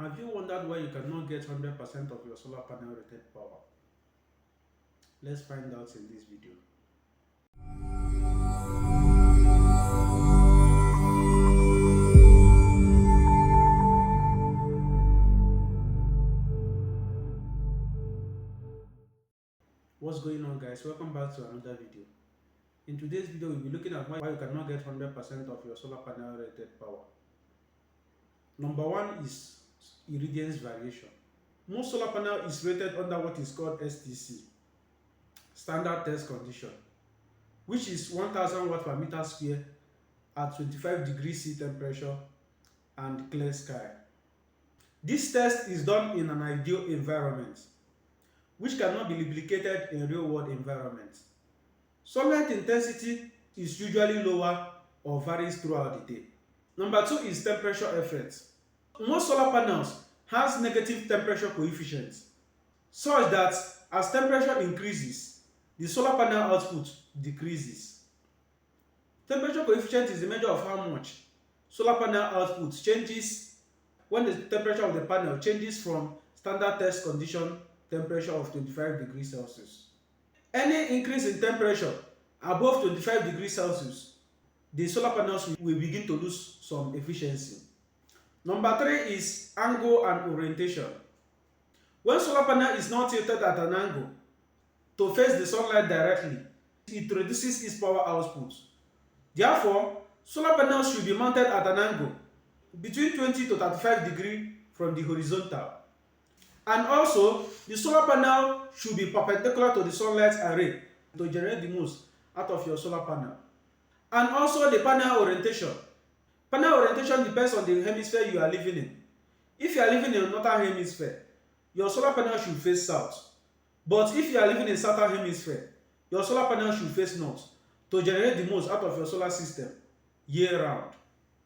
Have you wondered why you cannot get 100% of your solar panel rated power? Let's find out in this video. What's going on, guys? Welcome back to another video. In today's video, we'll be looking at why you cannot get 100% of your solar panel rated power. Number one is irradiance variation. Most solar panel is rated under what is called STC, standard test condition, which is 1000 watt per meter square at 25 degrees C temperature and clear sky. This test is done in an ideal environment, which cannot be replicated in real-world environments. Sunlight intensity is usually lower or varies throughout the day. Number two is temperature effect. Most solar panels has negative temperature coefficients, such that as temperature increases, the solar panel output decreases. Temperature coefficient is the measure of how much solar panel output changes when the temperature of the panel changes from standard test condition temperature of 25 degrees Celsius. Any increase in temperature above 25 degrees Celsius, the solar panels will begin to lose some efficiency. Number three is angle and orientation. When solar panel is not tilted at an angle to face the sunlight directly, it reduces its power output. Therefore, solar panels should be mounted at an angle between 20 to 35 degrees from the horizontal. And also, the solar panel should be perpendicular to the sunlight array to generate the most out of your solar panel. And also the panel orientation. Panel orientation depends on the hemisphere you are living in. If you are living in the northern hemisphere, your solar panel should face south. But if you are living in the southern hemisphere, your solar panel should face north to generate the most out of your solar system year round.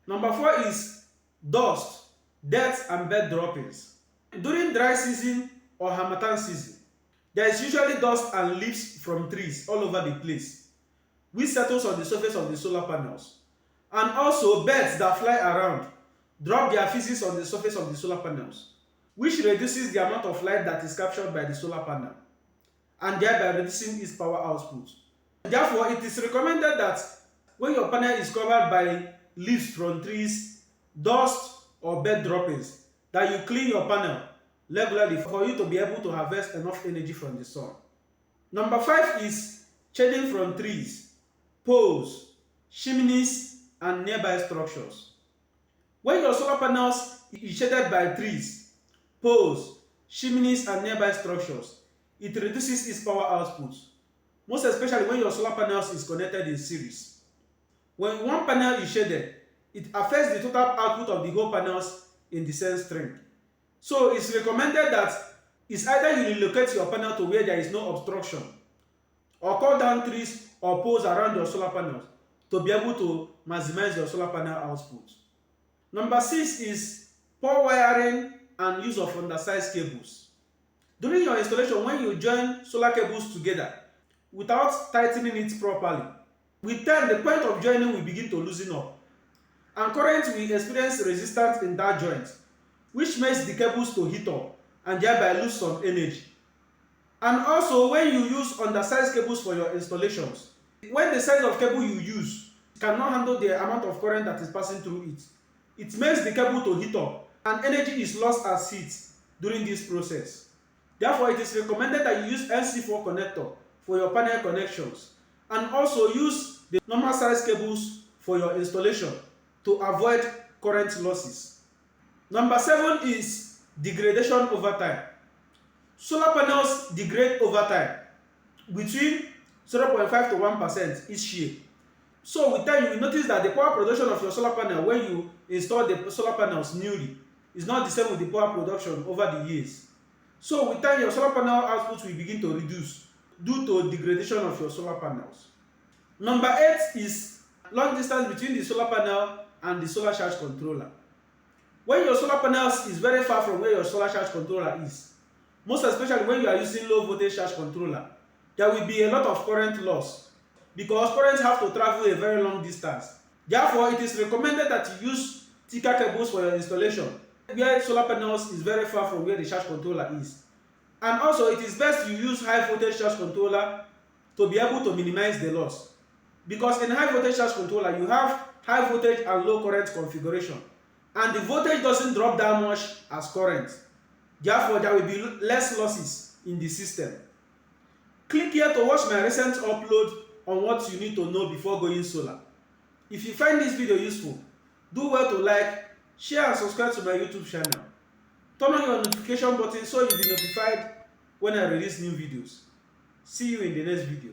Number four is dust, dirt and bed droppings. During dry season or harmattan season, there is usually dust and leaves from trees all over the place, which settles on the surface of the solar panels. And also birds that fly around drop their feces on the surface of the solar panels, which reduces the amount of light that is captured by the solar panel, and thereby reducing its power output. Therefore, it is recommended that when your panel is covered by leaves from trees, dust or bird droppings, that you clean your panel regularly for you to be able to harvest enough energy from the sun. Number five is shading from trees, poles, chimneys and nearby structures. When your solar panels is shaded by trees, poles, chimneys and nearby structures, it reduces its power output, most especially when your solar panels is connected in series. When one panel is shaded, it affects the total output of the whole panels in the same strength. So it's recommended that it's either you relocate your panel to where there is no obstruction, or cut down trees or poles around your solar panels to be able to maximize your solar panel output. Number six is poor wiring and use of undersized cables. During your installation, when you join solar cables together without tightening it properly, with time the point of joining will begin to loosen up, and current will experience resistance in that joint, which makes the cables to heat up and thereby lose some energy. And also, when you use undersized cables for your installations, when the size of cable you use cannot handle the amount of current that is passing through it, it makes the cable to heat up and energy is lost as heat during this process. Therefore, it is recommended that you use NC4 connector for your panel connections, and also use the normal size cables for your installation to avoid current losses. Number seven is degradation over time. Solar panels degrade over time between 0.5 to 1% each year. So with time, you will notice that the power production of your solar panel when you install the solar panels newly is not the same with the power production over the years. So with time, your solar panel output will begin to reduce due to degradation of your solar panels. Number eight is long distance between the solar panel and the solar charge controller. When your solar panels is very far from where your solar charge controller is, most especially when you are using low voltage charge controller, there will be a lot of current loss because current have to travel a very long distance. Therefore, it is recommended that you use thicker cables for your installation where solar panels is very far from where the charge controller is. And also it is best you use high voltage charge controller to be able to minimize the loss, because in high voltage charge controller you have high voltage and low current configuration, and the voltage doesn't drop that much as current, therefore there will be less losses in the system. Click here to watch my recent upload on what you need to know before going solar. If you find this video useful, do well to like, share and subscribe to my YouTube channel. Turn on your notification button so you'll be notified when I release new videos. See you in the next video.